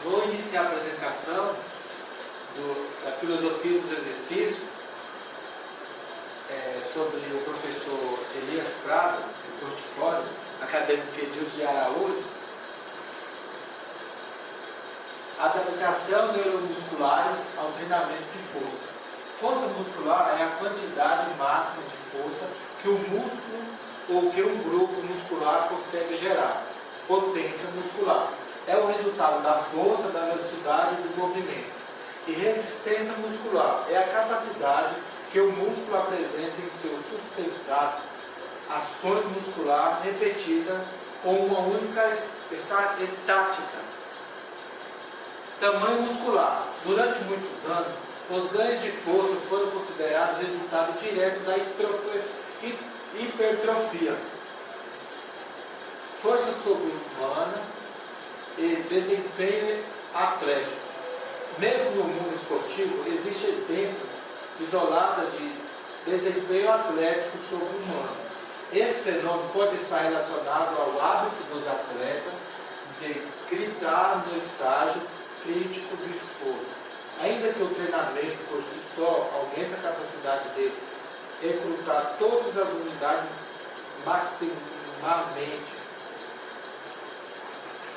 Vou iniciar a apresentação da filosofia dos exercícios sobre o professor Elias Prado, do portfólio acadêmico Edilson de Araújo. Adaptação neuromusculares ao treinamento de força. Força muscular é a quantidade máxima de força que o músculo ou que um grupo muscular consegue gerar. Potência muscular é o resultado da força, da velocidade e do movimento. E resistência muscular é a capacidade que o músculo apresenta em seu sustentar ações musculares repetidas com uma única estática. Tamanho muscular. Durante muitos anos, os ganhos de força foram considerados resultado direto da hipertrofia, força sobre-humana e desempenho atlético. Mesmo no mundo esportivo, existem exemplos isolados de desempenho atlético sobre-humano. Esse fenômeno pode estar relacionado ao hábito dos atletas de gritar no estágio crítico do esforço. Ainda que o treinamento por si só aumente a capacidade de recrutar todas as unidades maximamente.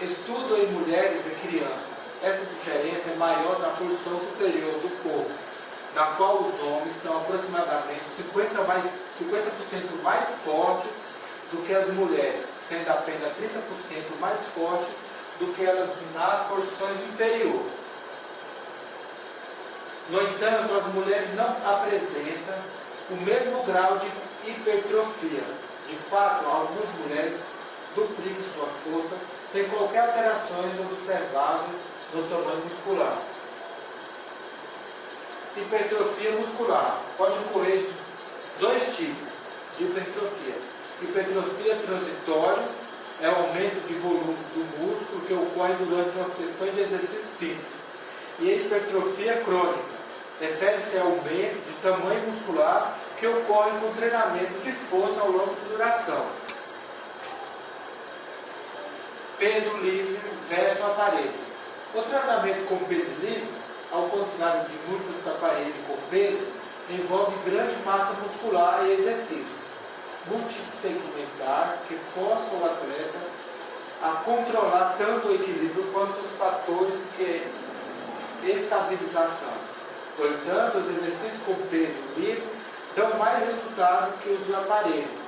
Estudo em mulheres e crianças. Essa diferença é maior na porção superior do corpo, na qual os homens são aproximadamente 50% mais fortes do que as mulheres, sendo apenas 30% mais fortes do que elas nas porções inferiores. No entanto, as mulheres não apresentam o mesmo grau de hipertrofia. De fato, algumas mulheres duplicam sua força sem qualquer alterações observável no tamanho muscular. Hipertrofia muscular. Pode ocorrer de dois tipos de hipertrofia. Hipertrofia transitória é o aumento de volume do músculo que ocorre durante uma sessão de exercício simples. E a hipertrofia crônica refere-se ao aumento de tamanho muscular que ocorre com treinamento de força ao longo de duração. Peso livre versus aparelho. O treinamento com peso livre, ao contrário de muitos aparelhos com peso, envolve grande massa muscular e exercício multissegmentar que força o atleta a controlar tanto o equilíbrio quanto os fatores de estabilização. Portanto, os exercícios com peso livre dão mais resultado que os do aparelho.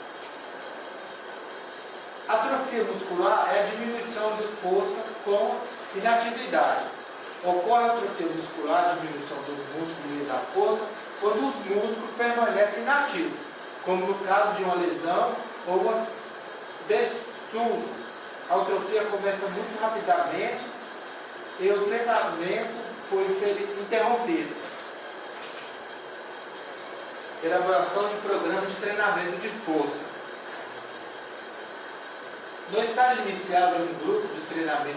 Atrofia muscular é a diminuição de força com inatividade. Ocorre a atrofia muscular, a diminuição do músculo e da força, quando os músculos permanecem inativos, como no caso de uma lesão ou uma desuso. A atrofia começa muito rapidamente e o treinamento foi interrompido. Elaboração de programa de treinamento de força. No estágio inicial de um grupo de treinamento,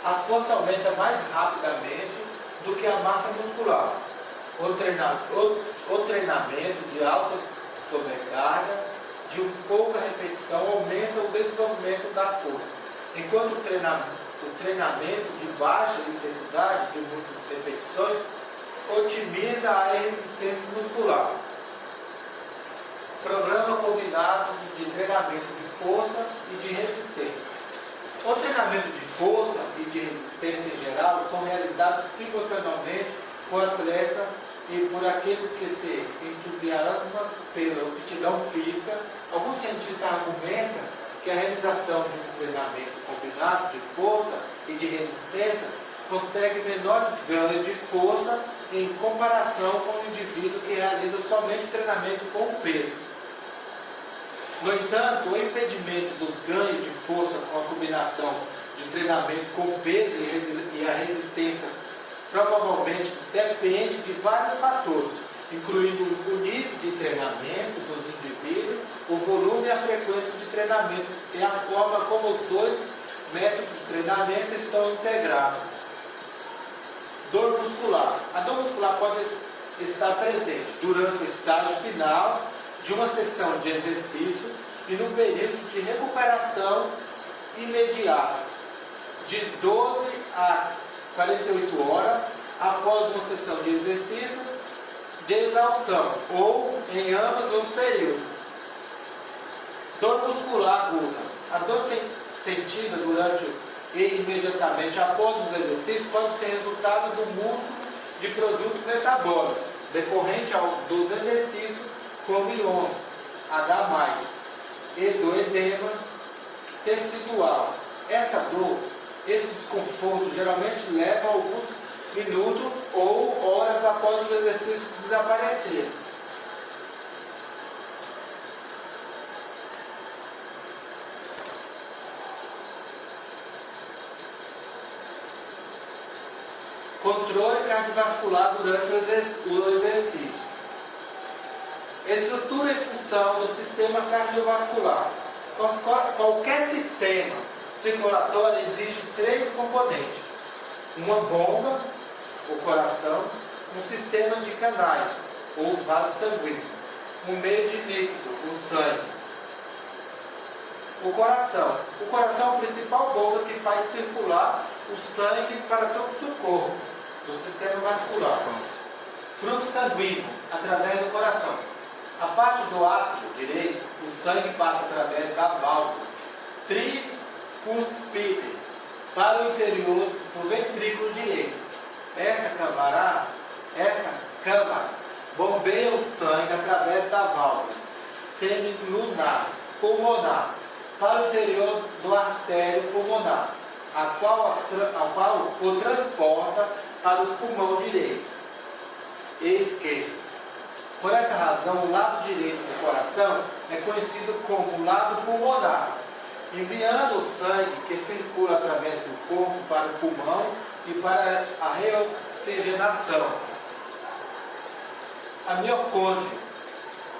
a força aumenta mais rapidamente do que a massa muscular. O treinamento de alta sobrecarga, de pouca repetição, aumenta o desenvolvimento da força, enquanto o treinamento de baixa intensidade, de muitas repetições, otimiza a resistência muscular. Programa combinado de treinamento de força e de resistência. O treinamento de força e de resistência em geral são realizados simultaneamente por atleta e por aqueles que se entusiasmam pela aptidão física. Alguns cientistas argumentam que a realização de um treinamento combinado de força e de resistência consegue menores ganhos de força em comparação com o indivíduo que realiza somente treinamento com peso. No entanto, o impedimento dos ganhos de força com a combinação de treinamento com peso e a resistência provavelmente depende de vários fatores, incluindo o nível de treinamento dos indivíduos, o volume e a frequência de treinamento e a forma como os dois métodos de treinamento estão integrados. Dor muscular. A dor muscular pode estar presente durante o estágio final de uma sessão de exercício e no período de recuperação imediata, de 12 a 48 horas após uma sessão de exercício de exaustão, ou em ambos os períodos. Dor muscular aguda. A dor sentida durante e imediatamente após os exercícios pode ser resultado do músculo de produto metabólico, decorrente dos exercícios como íons H+, e do edema tecidual. Essa dor, esse desconforto geralmente leva alguns minutos ou horas após os exercícios desaparecerem. Controle cardiovascular durante o exercício. Estrutura e função do sistema cardiovascular. Qualquer sistema circulatório exige 3 componentes: uma bomba, o coração, um sistema de canais, ou os vasos sanguíneos, um meio de líquido, o sangue. O coração. O coração é a principal bomba que faz circular o sangue para todo o corpo, do sistema vascular. Fluxo sanguíneo, através do coração. A parte do átrio direito, o sangue passa através da válvula tricuspide para o interior do ventrículo direito. Essa câmara bombeia o sangue através da válvula semilunar pulmonar para o interior do artério pulmonar, a qual o transporta para o pulmão direito e esquerdo. Por essa razão, o lado direito do coração é conhecido como lado pulmonar, enviando o sangue que circula através do corpo para o pulmão e para a reoxigenação. A miocôndria,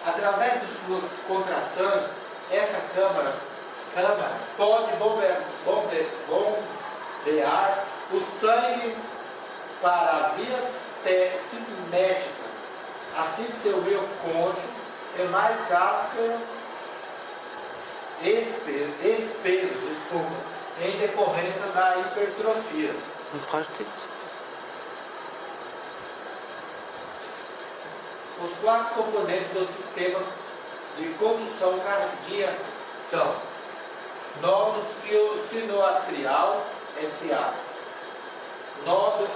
através de suas contrações, essa câmara pode bombear o sangue para a via cinética. Assim, seu miocôndio é mais áspero, espeso, em decorrência da hipertrofia. Os 4 componentes do sistema de condução cardíaca são nódulo sinoatrial, SA, nódulo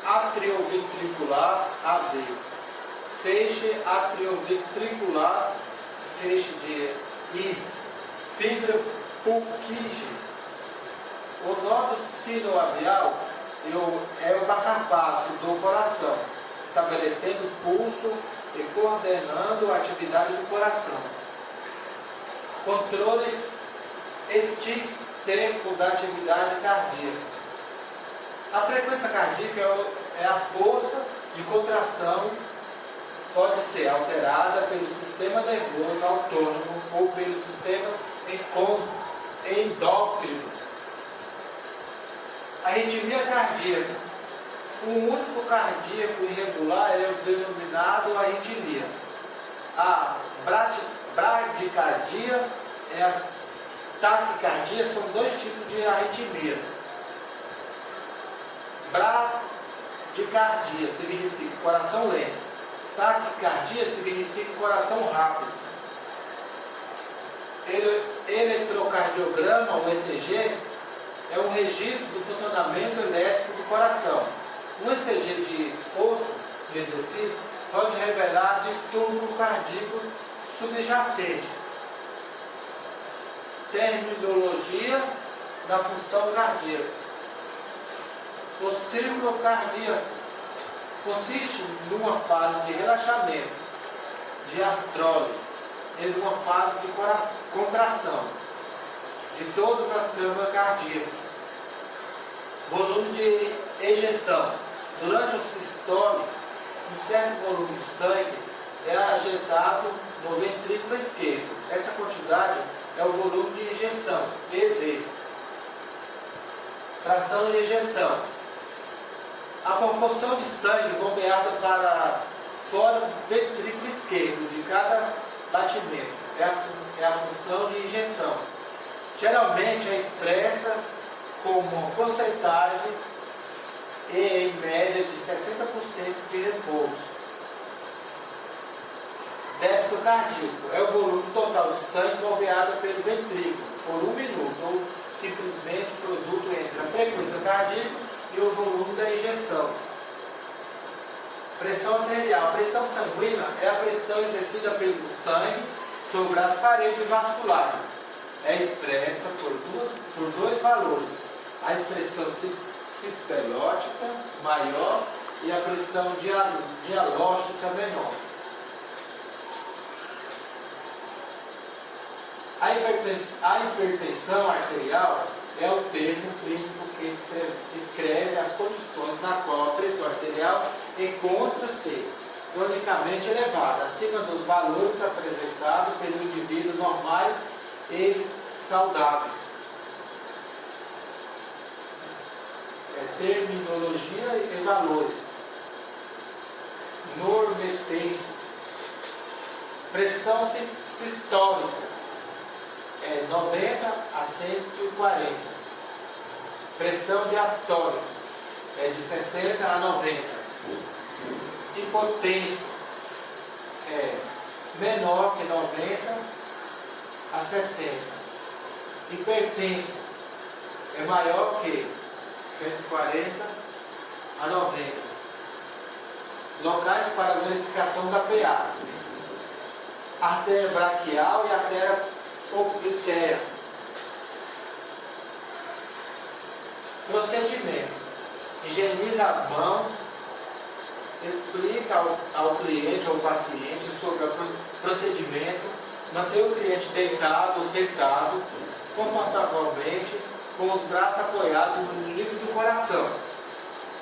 atrioventricular, AV, feixe atrioventricular, feixe de IS, fibra Purkinje. O nódulo sinoatrial é o marcapasso do coração, estabelecendo o pulso e coordenando a atividade do coração. Controle extrínseco da atividade cardíaca. A frequência cardíaca é a força de contração, pode ser alterada pelo sistema nervoso autônomo ou pelo sistema endócrino. Arritmia cardíaca. Um único cardíaco irregular é o denominado arritmia. A bradicardia e a taquicardia são 2 tipos de arritmia. Bradicardia significa coração lento. Taquicardia significa coração rápido. Eletrocardiograma, ou ECG, é um registro do funcionamento elétrico do coração. Um ECG de esforço de exercício pode revelar distúrbio cardíaco subjacente. Terminologia da função cardíaca. O círculo cardíaco consiste numa fase de relaxamento, diastole, e numa fase de contração de todas as câmaras cardíacas. Volume de ejeção. Durante o sistole, um certo volume de sangue é injetado no ventrículo esquerdo. Essa quantidade é o volume de injeção, EV. Fração de ejeção. A proporção de sangue bombeada para fora do ventrículo esquerdo de cada batimento é a função de injeção. Geralmente é expressa como porcentagem e em média de 60% de repouso. Débito cardíaco é o volume total de sangue bombeado pelo ventrículo por 1 minuto, ou simplesmente o produto entre a frequência cardíaca e o volume da injeção. Pressão arterial. A pressão sanguínea é a pressão exercida pelo sangue sobre as paredes vasculares. É expressa por dois valores: a expressão sistológica maior e a pressão diastóltica menor. A hipertensão arterial é o termo clínico que descreve as condições na qual a pressão arterial encontra-se cronicamente elevada, acima dos valores apresentados pelos indivíduos normais e saudáveis. Terminologia e valores. Normetenso. Pressão sistólica. 90 a 140. Pressão diastólica de 60 a 90. Hipotenso menor que 90 a 60. Hipertenso maior que 140 a 90. Locais para verificação da PA. Artéria braquial e artéria poplitea. Procedimento. Higieniza as mãos. Explica ao cliente ou paciente sobre o procedimento. Manter o cliente deitado ou sentado confortavelmente, com os braços apoiados no nível do coração.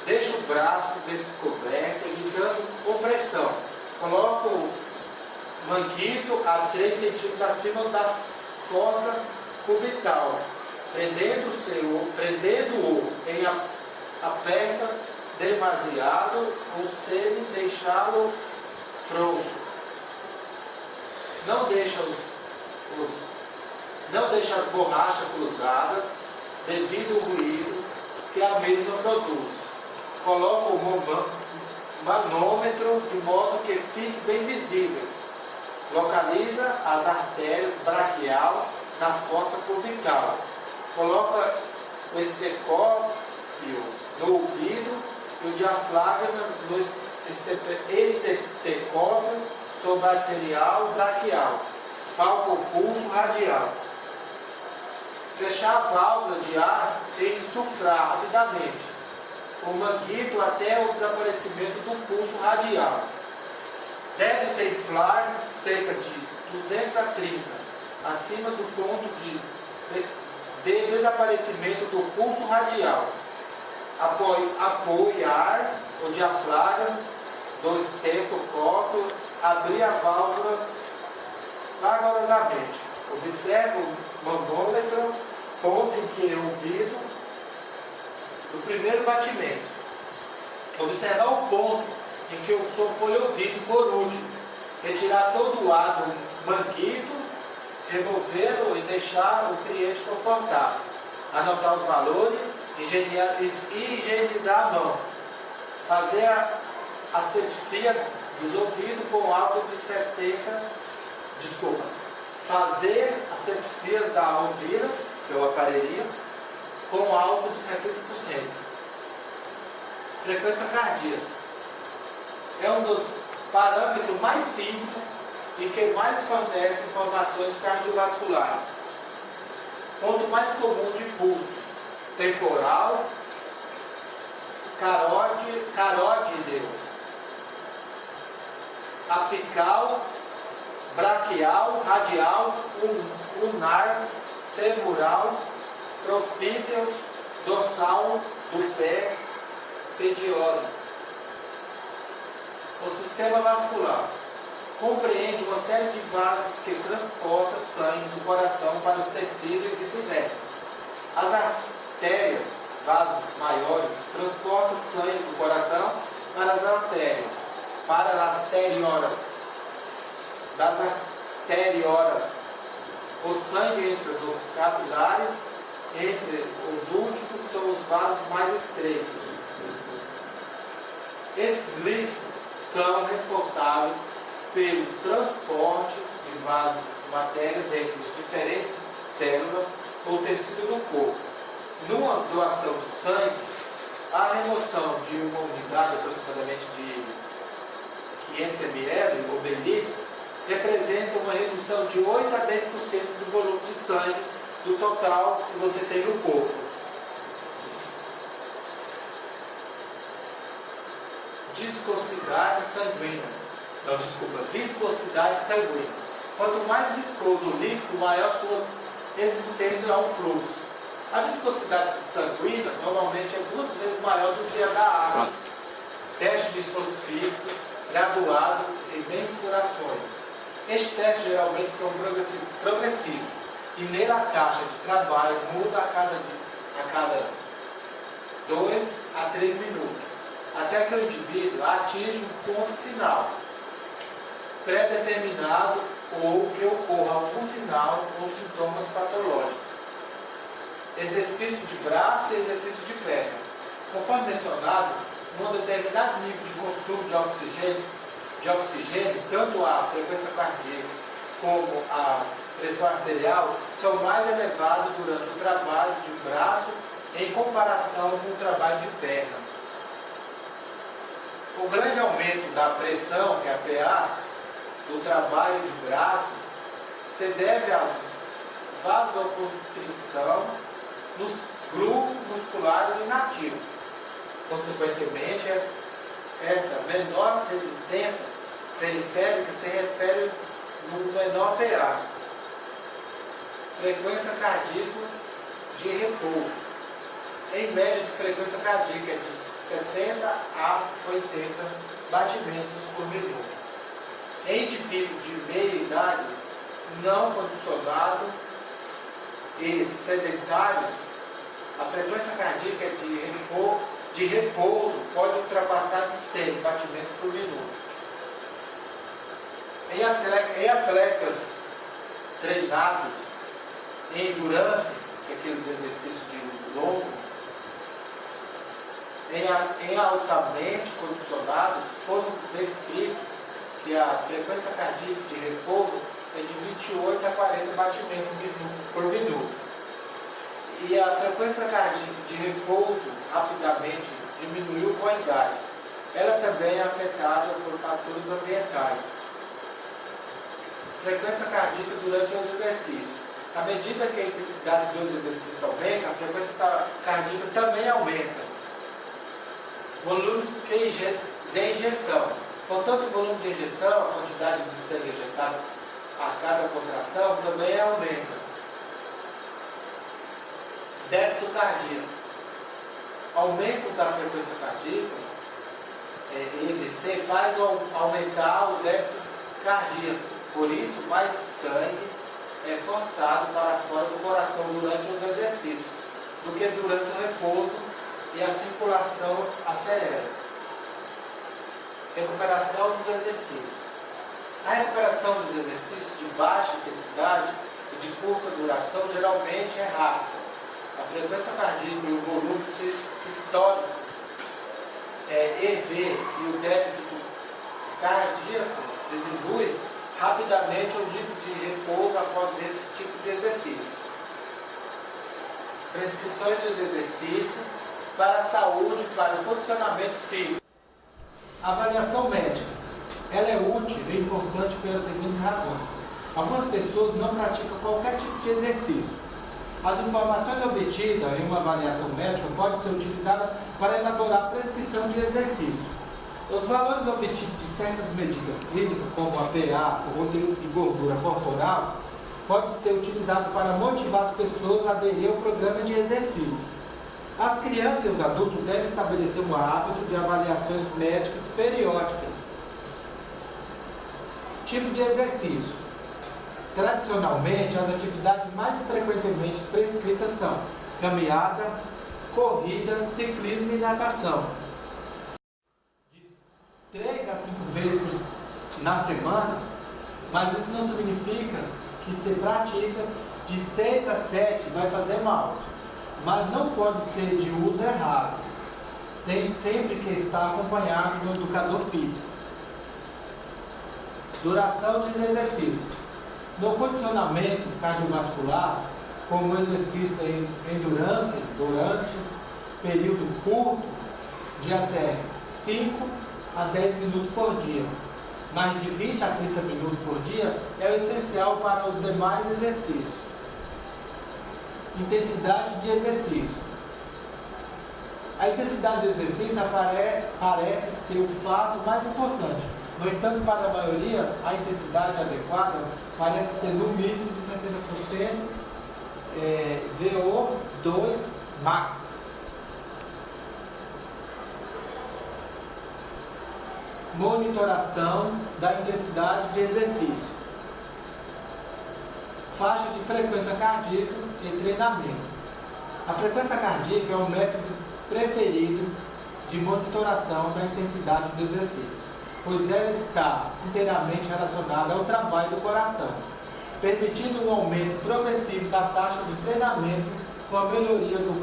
Deixa o braço descoberto, evitando compressão. Coloca o manguito a 3 centímetros acima da fossa cubital, prendendo-o em aperta demasiado ou sem deixá-lo frouxo. Não deixa as borrachas cruzadas devido ao ruído que a mesma produz. Coloca o manômetro de modo que fique bem visível. Localiza as artérias braquial na fossa cubital. Coloca o estetoscópio no ouvido e o diafragma no estetoscópio sobre a arterial braquial. Palpa o pulso radial. Fechar a válvula de ar e insuflar rapidamente o manguito até o desaparecimento do pulso radial. Deve-se inflar cerca de 230, acima do ponto de desaparecimento do pulso radial. Apoiar o diafragma do estetoscópio, abrir a válvula vagarosamente. Observe o manômetro, ponto em que é ouvido no primeiro batimento. Observar o ponto em que o som foi ouvido por último. Retirar todo o ar do manguito, removê-lo e deixar o cliente confortável. Anotar os valores e higienizar a mão. Fazer a asepsia dos ouvidos com álcool de 70. Fazer asepsias da ouvida, que é o aparelhinho, com álcool de 70%. Frequência cardíaca. É um dos parâmetros mais simples e que mais fornece informações cardiovasculares. Ponto mais comum de pulso: temporal, carótide, apical, braquial, radial, ulnar, femoral, propídeo, dorsal do pé, pediosa. O sistema vascular compreende uma série de vasos que transportam sangue do coração para os tecidos e vice-versa. As artérias, vasos maiores, transportam sangue do coração para as artérias, para as arteriolas. Das arteriolas, o sangue entra nos capilares, entre os últimos são os vasos mais estreitos. Esses líquidos são responsáveis pelo transporte de vasos matérias entre as diferentes células ou tecido do corpo. Numa doação de sangue, a remoção de uma unidade aproximadamente de 500 ml ou mililitros representa uma redução de 8 a 10% do volume de sangue do total que você tem no corpo. Viscosidade sanguínea. Quanto mais viscoso o líquido, maior sua resistência ao fluxo. A viscosidade sanguínea normalmente é 2 vezes maior do que a da água. Teste de esforço físico graduado em mensurações. Estes testes geralmente são progressivos e nele a caixa de trabalho muda a cada 2 a 3 minutos, até que o indivíduo atinja um ponto final pré-determinado ou que ocorra algum sinal ou sintomas patológicos. Exercício de braço e exercício de perna. Conforme mencionado, um determinado nível de consumo de oxigênio, tanto a frequência cardíaca como a pressão arterial, são mais elevados durante o trabalho de braço em comparação com o trabalho de perna. O grande aumento da pressão, que é a PA, do trabalho de braço, se deve à vasoconstrição nos grupos musculares inativos. Consequentemente, essa menor resistência periférica se refere no menor PA. Frequência cardíaca de repouso. Em média de frequência cardíaca de 60 a 80 batimentos por minuto. Em indivíduos de meia idade, não condicionado e sedentários, a frequência cardíaca de repouso pode ultrapassar de 100 batimentos por minuto. Em atletas treinados em endurance, que é aqueles exercícios de longo, em altamente condicionados, foram descritos que a frequência cardíaca de repouso é de 28 a 40 batimentos por minuto. E a frequência cardíaca de repouso rapidamente diminuiu com a idade. Ela também é afetada por fatores ambientais. Frequência cardíaca durante os exercícios. À medida que a intensidade dos exercícios aumenta, a frequência cardíaca também aumenta. Volume de injeção. Portanto, o volume de injeção, a quantidade de sangue injetado a cada contração, também aumenta. Débito cardíaco. Aumento da frequência cardíaca, EVC, faz aumentar o débito cardíaco. Por isso, mais sangue é forçado para fora do coração durante os exercícios do que durante o repouso e a circulação acelera. Recuperação dos exercícios. A recuperação dos exercícios de baixa intensidade e de curta duração geralmente é rápida. A frequência cardíaca e o volume sistólico, EV, e o débito cardíaco diminui rapidamente o nível de repouso após esse tipo de exercício. Prescrições dos exercícios para a saúde, para o condicionamento físico. Avaliação médica. Ela é útil e importante pelas seguintes razões. Algumas pessoas não praticam qualquer tipo de exercício. As informações obtidas em uma avaliação médica podem ser utilizadas para elaborar a prescrição de exercício. Os valores obtidos de certas medidas clínicas, como a PA, o conteúdo de gordura corporal, podem ser utilizados para motivar as pessoas a aderir ao programa de exercício. As crianças e os adultos devem estabelecer um hábito de avaliações médicas periódicas. Tipo de exercício. Tradicionalmente, as atividades mais frequentemente prescritas são caminhada, corrida, ciclismo e natação. De 3 a 5 vezes na semana, mas isso não significa que se pratica de 6 a 7 vai fazer mal, mas não pode ser de uso errado. tem sempre que estar acompanhado do educador físico. Duração dos exercícios. No condicionamento cardiovascular, como exercício em endurance, durante período curto, de até 5 a 10 minutos por dia, mais de 20 a 30 minutos por dia, é o essencial para os demais exercícios. Intensidade de exercício. A intensidade do exercício parece ser o fato mais importante. No entanto, para a maioria, a intensidade adequada parece ser no mínimo de 60% VO2 max. Monitoração da intensidade de exercício. Faixa de frequência cardíaca e treinamento. A frequência cardíaca é o método preferido de monitoração da intensidade do exercício, pois ela está inteiramente relacionada ao trabalho do coração, permitindo um aumento progressivo da taxa de treinamento com a melhoria do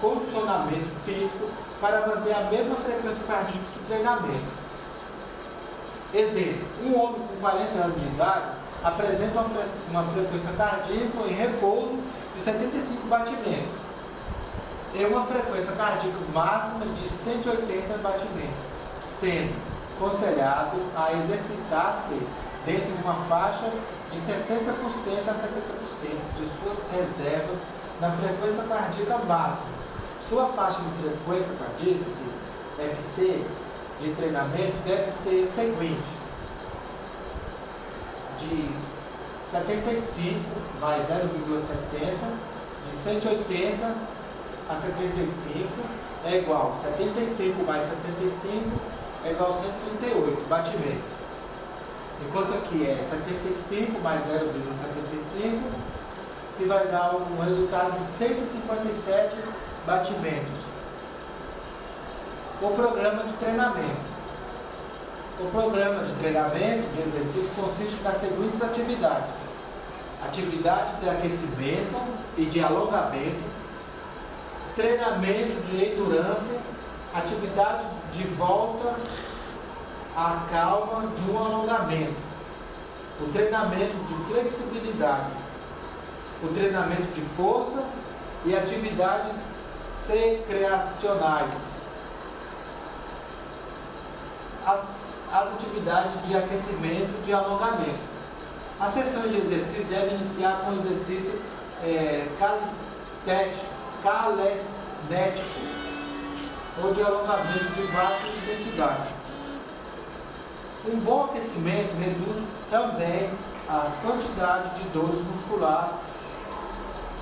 condicionamento físico para manter a mesma frequência cardíaca do treinamento. Exemplo, um homem com 40 anos de idade apresenta uma frequência cardíaca em repouso de 75 batimentos e uma frequência cardíaca máxima de 180 batimentos, sendo aconselhado a exercitar-se dentro de uma faixa de 60% a 70% de suas reservas na frequência cardíaca máxima. Sua faixa de frequência cardíaca, de FC, de treinamento, deve ser o seguinte: de 75 mais 0,60, de 180 a 75 é igual 75 mais 75 é igual a 138 batimentos. Enquanto aqui é 75 mais 0,75, que vai dar um resultado de 157 batimentos. O programa de treinamento. O programa de treinamento de exercício consiste nas seguintes atividades: atividade de aquecimento e de alongamento, treinamento de endurance, atividade de volta à calma de um alongamento, o treinamento de flexibilidade, o treinamento de força e atividades recreacionais. As atividades de aquecimento e de alongamento. As sessões de exercício devem iniciar com exercício calistético ou de alongamento de baixa intensidade. Um bom aquecimento reduz também a quantidade de dores musculares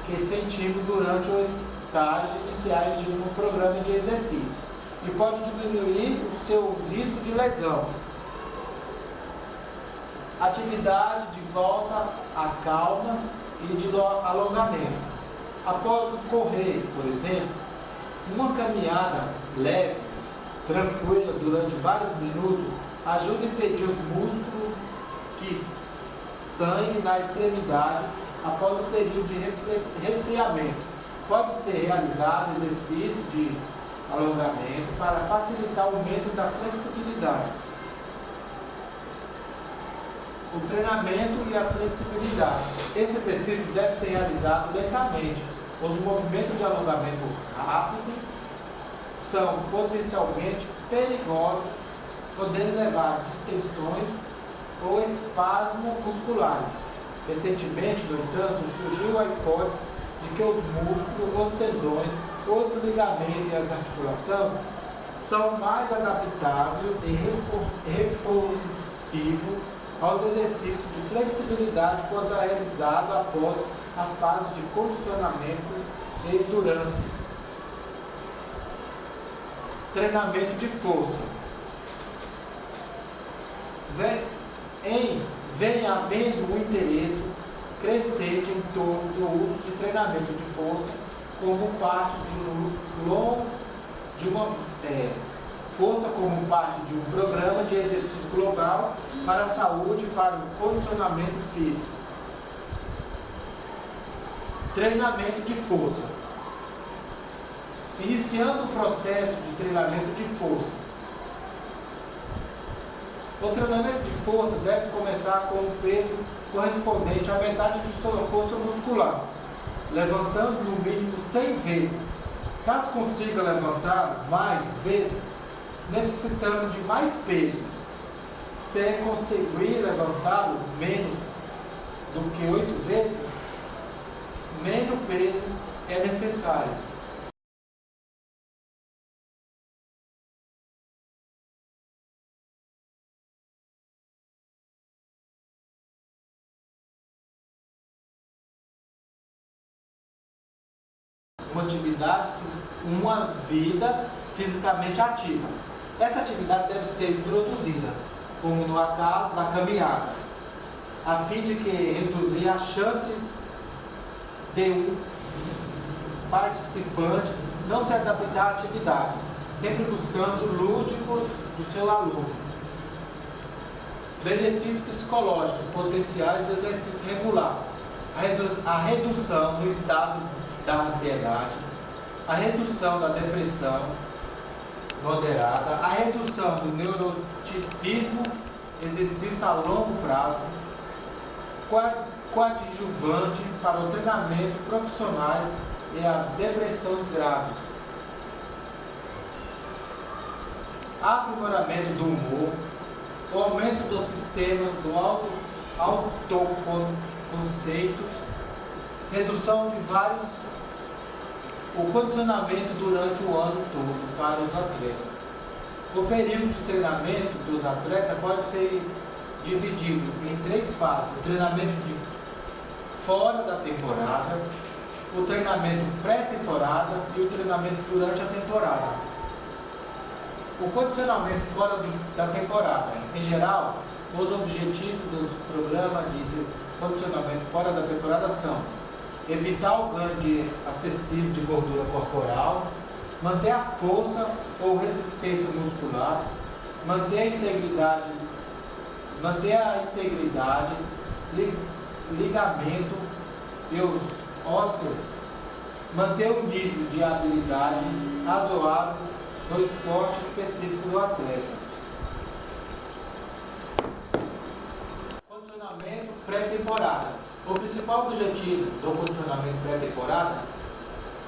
que sentimos durante os estágios iniciais de um programa de exercício e pode diminuir o seu risco de lesão. Atividade de volta à calma e de alongamento. Após correr, por exemplo, uma caminhada leve, tranquila durante vários minutos ajuda a impedir os músculos que sangue na extremidade após o período de resfriamento. Pode ser realizado exercício de alongamento para facilitar o aumento da flexibilidade. O treinamento e a flexibilidade. Esse exercício deve ser realizado lentamente. Os movimentos de alongamento rápido são potencialmente perigosos, podendo levar a distensões ou espasmos musculares. Recentemente, no entanto, surgiu a hipótese de que os músculos, os tendões, os ligamentos e as articulações são mais adaptáveis e responsivos aos exercícios de flexibilidade quando é realizado após a fase de condicionamento e endurance. Treinamento de força. Vem havendo um interesse crescente em torno do uso de treinamento de força como parte como parte de um programa de exercício global para a saúde e para o condicionamento físico. Treinamento de força. Iniciando o processo de treinamento de força. O treinamento de força deve começar com um peso correspondente à metade de sua força muscular, levantando no mínimo 100 vezes. Caso consiga levantar mais vezes, necessitando de mais peso. Se conseguir levantá-lo menos do que 8 vezes, menos peso é necessário. Uma vida fisicamente ativa. Essa atividade deve ser introduzida, como no caso da caminhada, a fim de que reduzir a chance de um participante não se adaptar à atividade, sempre buscando lúdicos do seu aluno. Benefícios psicológicos potenciais do exercício regular: a redução do estado da ansiedade, a redução da depressão moderada, a redução do neuroticismo, exercício a longo prazo, coadjuvante para o treinamento profissionais e a depressões graves, aprimoramento do humor, o aumento do sistema do autoconceitos, redução de o condicionamento durante o ano todo para os atletas. O período de treinamento dos atletas pode ser dividido em 3 fases: o treinamento de fora da temporada, o treinamento pré-temporada e o treinamento durante a temporada. O condicionamento fora da temporada. Em geral, os objetivos dos programas de condicionamento fora da temporada são: evitar o ganho excessivo de gordura corporal, manter a força ou resistência muscular, manter a integridade, ligamento e os ossos, manter o nível de habilidade razoável no esporte específico do atleta. Condicionamento pré-temporada. O principal objetivo do condicionamento pré-temporada,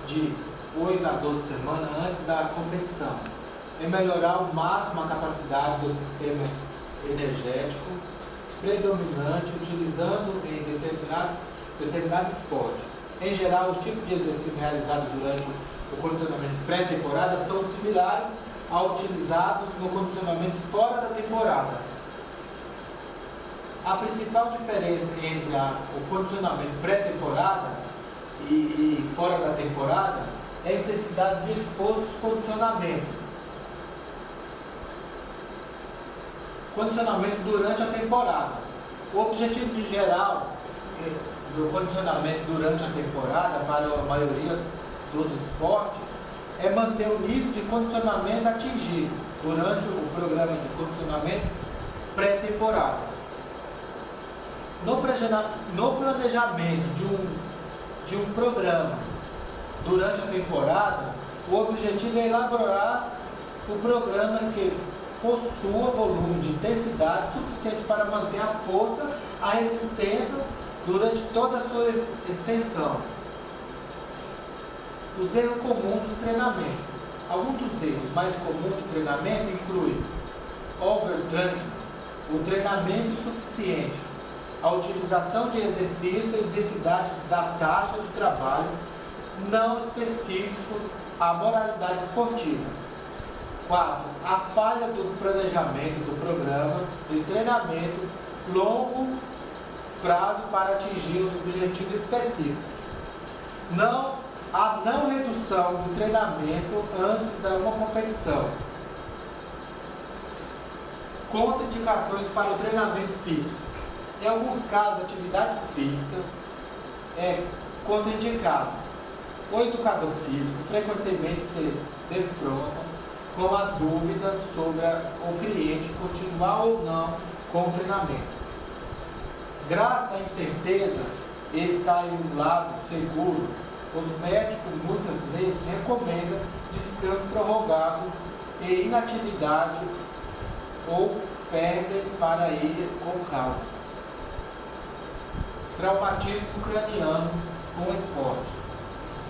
de 8 a 12 semanas antes da competição, é melhorar ao máximo a capacidade do sistema energético predominante utilizando em determinado esporte. Em geral, os tipos de exercícios realizados durante o condicionamento pré-temporada são similares ao utilizados no condicionamento fora da temporada. A principal diferença entre o condicionamento pré-temporada e fora da temporada é a intensidade de esforço de condicionamento. Condicionamento durante a temporada. O objetivo de geral do condicionamento durante a temporada para a maioria dos esportes é manter o nível de condicionamento atingido durante o programa de condicionamento pré-temporada. No planejamento de um programa durante a temporada, o objetivo é elaborar o programa que possua volume de intensidade suficiente para manter a força, a resistência durante toda a sua extensão. Os erros comuns do treinamento. Alguns dos erros mais comuns do treinamento incluem overtraining, o treinamento insuficiente, a utilização de exercício e intensidade da taxa de trabalho não específico à moralidade esportiva. 4. A falha do planejamento do programa de treinamento longo prazo para atingir os objetivos específicos. A não redução do treinamento antes de uma competição. Contraindicações para o treinamento físico. Em alguns casos, a atividade física é contraindicada. O educador físico frequentemente se defronta com a dúvida sobre o cliente continuar ou não com o treinamento. Graças à incerteza, está em um lado seguro os médicos muitas vezes recomendam descanso prorrogado e inatividade ou perdem para ir com calma. Traumatismo craniano com esporte.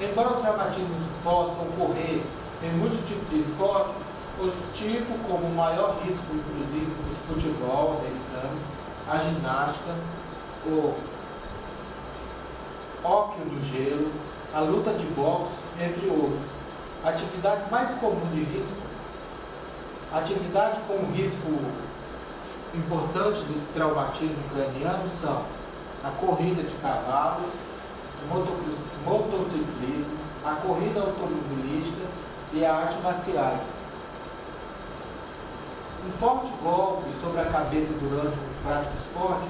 Embora os traumatismos possam ocorrer em muitos tipos de esporte, os tipos como o maior risco, inclusive, do futebol americano, a ginástica, o hóquei no gelo, a luta de boxe, entre outros. Atividades mais comuns de risco, atividades com risco importante do traumatismo craniano são a corrida de cavalo, o motociclismo, a corrida automobilística e a artes marciais. Um forte golpe sobre a cabeça durante um prático esporte,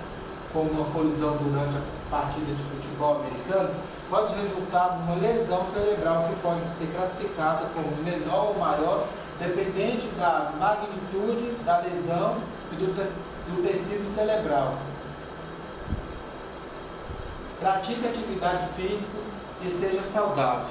como uma colisão durante a partida de futebol americano, pode resultar numa lesão cerebral que pode ser classificada como menor ou maior, dependente da magnitude da lesão e do tecido cerebral. Pratique atividade física e seja saudável.